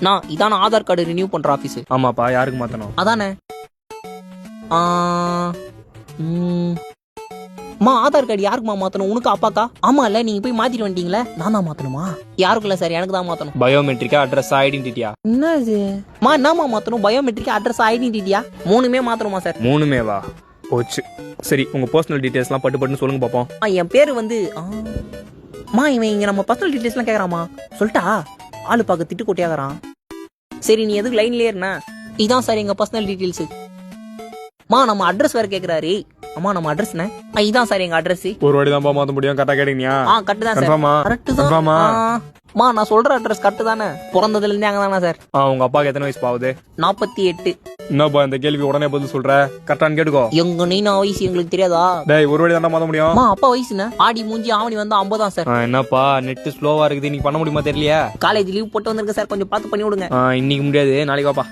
நான் இதான Aadhaar card renew பண்ற ஆபீஸ். ஆமாப்பா, யாருக்கு மாத்தணும்? அதானே. மா ஆதார் கார்டு யாருக்குமா மாத்தணும்? உனக்கு அப்பாக்கா? ஆமா இல்ல, நீங்க போய் மாத்திட்டு வந்துட்டீங்களே, நான் தான் மாத்தணுமா? யாருக்குள்ள சார், எனக்கு தான் மாத்தணும். பயோமெட்ரிக்கா, அட்ரஸ், ஐடென்டிட்டியா? என்ன இது மா, என்னமா மாத்தணும்? பயோமெட்ரிக், அட்ரஸ், ஐடென்டிட்டியா? மூணுமே மாத்தணுமா சார்? மூணுமே வா போச்சு. சரி, உங்க பர்சனல் டீடைல்ஸ்லாம் பட்டு சொல்லுங்க பாப்போம். என் பேரு வந்து மா, இவன் இங்க நம்ம பர்சனல் டீடைல்ஸ்லாம் கேக்குறாமா? சொல்லிட்டா ஆளு பார்க்க திட்டு கொட்டியாகறான். சரி, நீ எதுக்கு லைன்லயே இருனா? இதான் சார் எங்க பர்சனல் டீடைல்ஸ். மா, நம்ம அட்ரஸ் வேற கேக்குறாரு. அம்மா, நம்ம அட்ரஸ் என்ன? இதான் சார் எங்க அட்ரஸ். ஒரு வாட்டி தான் மாத்த முடியும். கரெக்டா கேட்டீங்க? கரெக்ட் தான் சார். கரெக்ட் தான். மா, நான் சொல்ற அட்ரஸ் கரெக்ட் தானே? பிறந்ததுல இருந்தே அங்க தானே சார். உங்க அப்பாக்கு எத்தனை வயசு ஆகுது? 48. என்னப்பா இந்த கேள்வி உடனே பதில் சொல்ற? கரெக்டான்னு கேட்டுக்கோ. எங்க நீனா வயசு எங்களுக்கு தெரியாதா? டேய், ஒரு வாட்டி தான் மாத்த முடியும். மா, அப்பா வயசு என்ன? ஆடி மூஞ்சி ஆவணி வந்து 50 தான் சார். என்னப்பா நெட் ஸ்லோவா இருக்குது, இன்னைக்கு பண்ண முடியுமா தெரியலையா? காலேஜ் லீவ் போட்டு வந்திருக்க சார், கொஞ்சம் பார்த்து பண்ணி விடுங்க. இன்னைக்கு முடியாது, நாளைக்கு வாப்பா.